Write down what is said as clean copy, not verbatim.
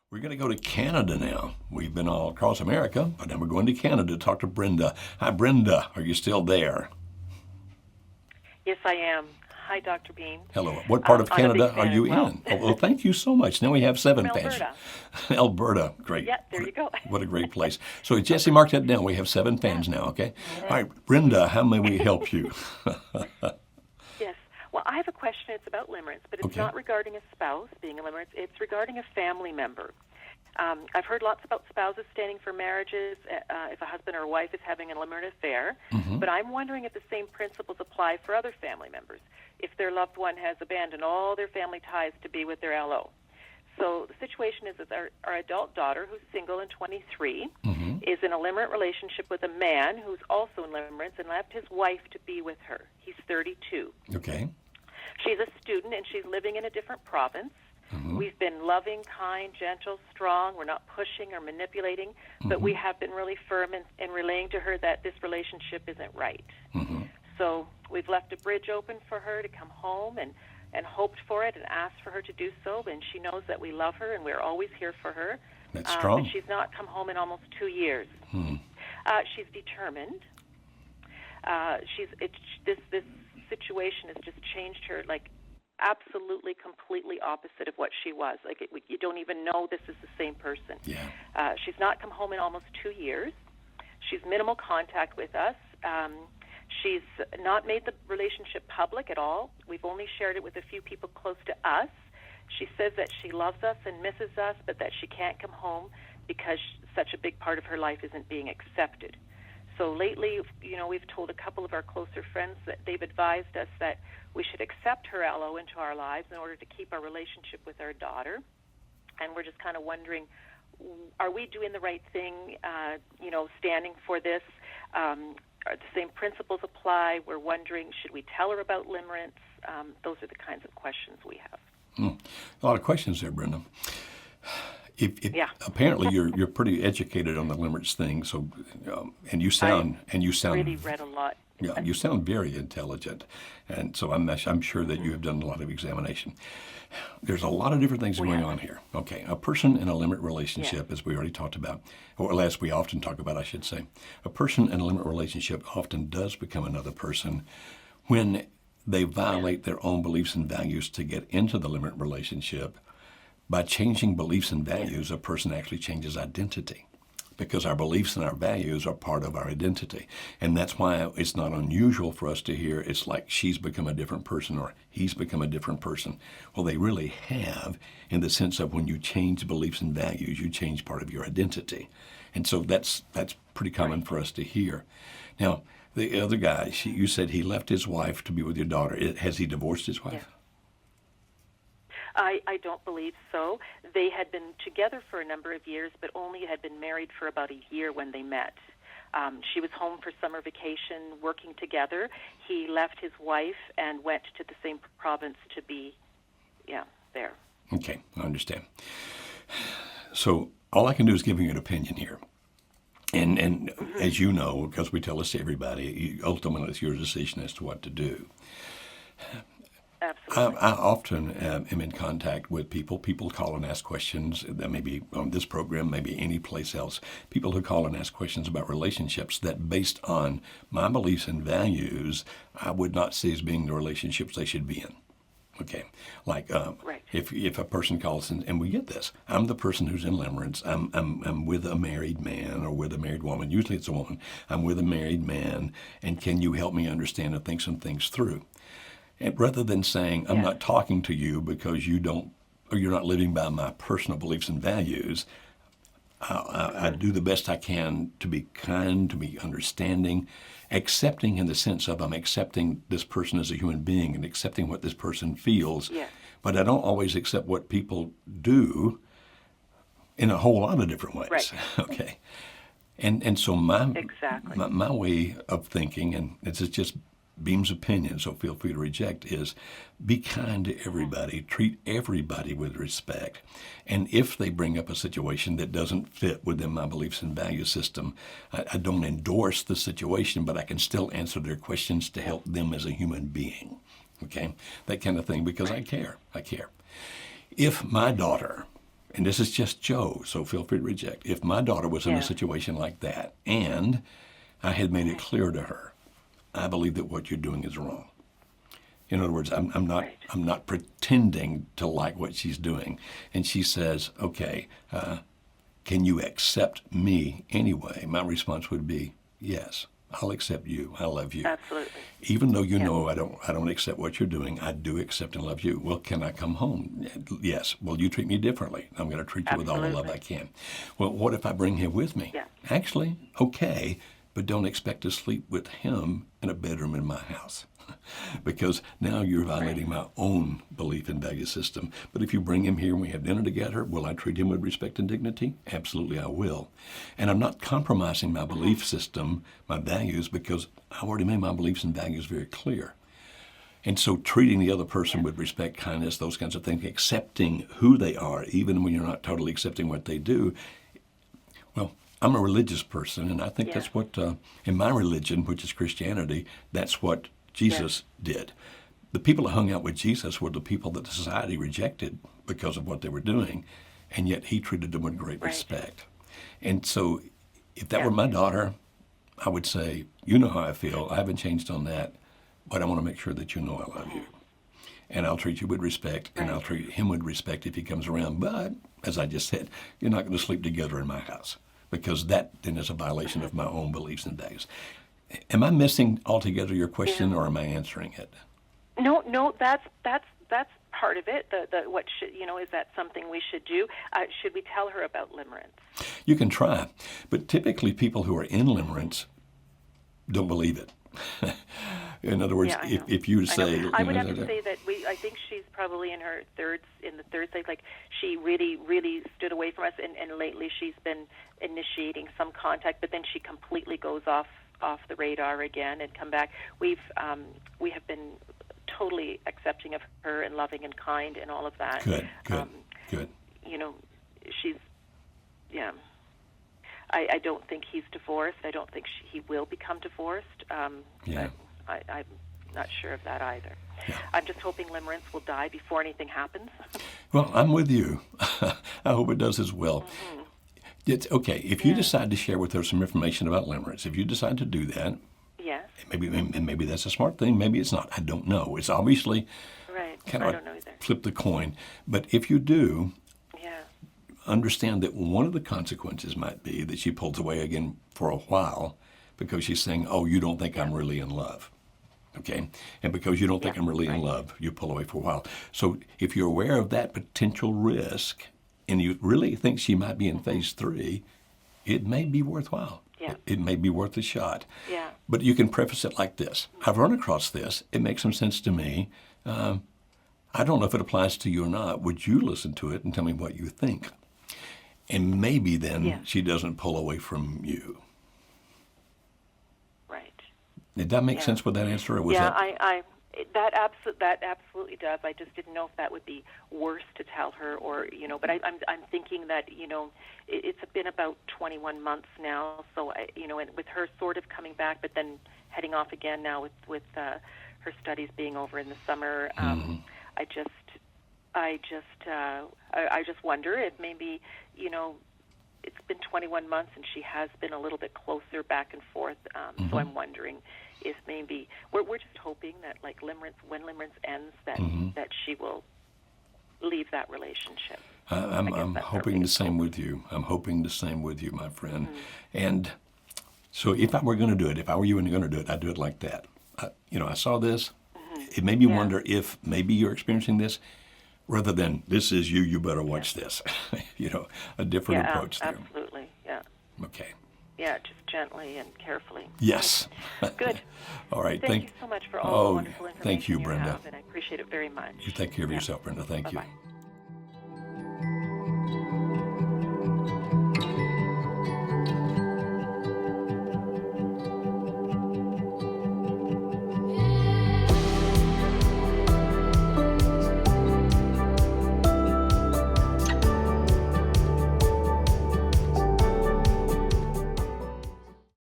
We're going to go to Canada now. We've been all across America, but now we're going to Canada to talk to Brenda. Hi, Brenda. Are you still there? Yes, I am. Hi, Dr. Bean. Hello. What part of I'm a big Canada are fan you as well. in? Oh, well, thank you so much. Now we have From 7 fans. Alberta. Alberta. Great. Yeah, there you go. What a great place. So Jesse, mark that down. We have 7 fans now, okay? All right, Brenda, how may we help you? Yes. Well, I have a question. It's about limerence, but it's Okay. not regarding a spouse being a limerence. It's regarding a family member. I've heard lots about spouses standing for marriages if a husband or a wife is having a limerent affair, but I'm wondering if the same principles apply for other family members, if their loved one has abandoned all their family ties to be with their LO. So the situation is that our adult daughter, who's single and 23, is in a limerent relationship with a man who's also in limerence and left his wife to be with her. He's 32. Okay. She's a student, and she's living in a different province. We've been loving, kind, gentle, strong. We're not pushing or manipulating, but we have been really firm in relaying to her that this relationship isn't right. So we've left a bridge open for her to come home and hoped for it and asked for her to do so, and she knows that we love her and we're always here for her. That's strong. But she's not come home in almost 2 years. She's determined. This situation has just changed her, like, absolutely, completely opposite of what she was. Like, you don't even know this is the same person. Yeah. She's not come home in almost 2 years. She's minimal contact with us. She's not made the relationship public at all. We've only shared it with a few people close to us. She says that she loves us and misses us, but that she can't come home because such a big part of her life isn't being accepted. So lately, we've told a couple of our closer friends that they've advised us that we should accept her LO into our lives in order to keep our relationship with our daughter. And we're just kind of wondering, are we doing the right thing, standing for this? Are the same principles apply? We're wondering, should we tell her about limerence? Those are the kinds of questions we have. A lot of questions there, Brenda. Yeah. Apparently, you're pretty educated on the limerence thing. So, and you sound Really read a lot. Yeah, you sound very intelligent, and so I'm sure that you have done a lot of examination. There's a lot of different things going on here. Okay, a person in a limerent relationship, as we already talked about, or as we often talk about, I should say, a person in a limerent relationship often does become another person when they violate their own beliefs and values to get into the limerent relationship. By changing beliefs and values, a person actually changes identity, because our beliefs and our values are part of our identity. And that's why it's not unusual for us to hear it's like she's become a different person or he's become a different person. Well, they really have, in the sense of when you change beliefs and values, you change part of your identity. And so that's pretty common for us to hear. Now, the other guy, you said he left his wife to be with your daughter. Has he divorced his wife? Yeah. I don't believe so. They had been together for a number of years, but only had been married for about a year when they met. She was home for summer vacation, working together. He left his wife and went to the same province to be, there. Okay, I understand. So all I can do is give you an opinion here. And as you know, because we tell this to everybody, ultimately it's your decision as to what to do. Absolutely. I often am in contact with people. People call and ask questions. That may be on this program, maybe any place else. People who call and ask questions about relationships that, based on my beliefs and values, I would not see as being the relationships they should be in. Okay, like Right. if a person calls and we get this, I'm the person who's in limerence. I'm with a married man or with a married woman. Usually it's a woman. I'm with a married man, and can you help me understand and think some things through? And rather than saying, I'm not talking to you because you're not living by my personal beliefs and values, I do the best I can to be kind, to be understanding, accepting in the sense of I'm accepting this person as a human being and accepting what this person feels. Yeah. But I don't always accept what people do in a whole lot of different ways. Right. Okay. And so my Exactly. my way of thinking, and it's just Beam's opinion, so feel free to reject, is be kind to everybody, treat everybody with respect. And if they bring up a situation that doesn't fit within my beliefs and value system, I don't endorse the situation, but I can still answer their questions to help them as a human being. Okay? That kind of thing, because I care. If my daughter and this is just Joe, so feel free to reject. If my daughter was in a situation like that, and I had made it clear to her, I believe that what you're doing is wrong. In other words, I'm not pretending to like what she's doing. And she says, okay, can you accept me anyway? My response would be, yes, I'll accept you. I love you. Absolutely. Even though you know I don't accept what you're doing, I do accept and love you. Well, can I come home? Yes. Well, you treat me differently. I'm going to treat you with all the love I can. Well, what if I bring him with me? Yeah. Actually, okay, but don't expect to sleep with him in a bedroom in my house. Because now you're violating my own belief and value system. But if you bring him here and we have dinner together, will I treat him with respect and dignity? Absolutely, I will. And I'm not compromising my belief system, my values, because I've already made my beliefs and values very clear. And so treating the other person with respect, kindness, those kinds of things, accepting who they are, even when you're not totally accepting what they do. Well, I'm a religious person, and I think that's what, in my religion, which is Christianity, that's what Jesus did. The people that hung out with Jesus were the people that the society rejected because of what they were doing, and yet he treated them with great respect. And so if that were my daughter, I would say, you know how I feel. I haven't changed on that, but I want to make sure that you know I love you. And I'll treat you with respect, and I'll treat him with respect if he comes around. But, as I just said, you're not going to sleep together in my house, because that then is a violation of my own beliefs and values. Am I missing altogether your question, or am I answering it? No, that's part of it. The what should, is that something we should do? Should we tell her about limerence? You can try, but typically people who are in limerence don't believe it. In other words, if you say, I would have to say that I think she's probably in the third stage. Like, she really, really stood away from us, and lately she's been initiating some contact, but then she completely goes off the radar again and come back. We have been totally accepting of her and loving and kind and all of that. Good. She's, I don't think he's divorced. I don't think he will become divorced. But I'm not sure of that either. Yeah. I'm just hoping limerence will die before anything happens. Well, I'm with you. I hope it does as well. Mm-hmm. It's okay if you decide to share with her some information about limerence. If you decide to do that, maybe that's a smart thing. Maybe it's not. I don't know. It's obviously kind of flip the coin. But if you do, understand that one of the consequences might be that she pulls away again for a while, because she's saying, "Oh, you don't think I'm really in love." Okay, and because you don't think I'm really in love, you pull away for a while. So if you're aware of that potential risk, and you really think she might be in phase 3, it may be worthwhile. Yeah. It may be worth a shot. Yeah. But you can preface it like this. I've run across this. It makes some sense to me. I don't know if it applies to you or not. Would you listen to it and tell me what you think? And maybe then she doesn't pull away from you. Right. Did that make sense with that answer? Or was that absolutely does. I just didn't know if that would be worse to tell her, or But I'm thinking that it's been about 21 months now. So and with her sort of coming back, but then heading off again now with her studies being over in the summer. I just wonder if maybe it's been 21 months and she has been a little bit closer back and forth. So I'm wondering if maybe we're just hoping that, like, when limerence ends, that she will leave that relationship. I'm hoping the same with you. I'm hoping the same with you, my friend. And so if I were going to do it, if I were you and you're going to do it, I'd do it like that. I saw this. It made me wonder if maybe you're experiencing this, rather than this is you, you better watch this. A different approach there. Absolutely, yeah. Okay. Yeah, just gently and carefully. Yes. Good. All right. Thank you so much for all the wonderful information thank you, Brenda. have, and I appreciate it very much. You take care of yourself, Brenda. Thank you.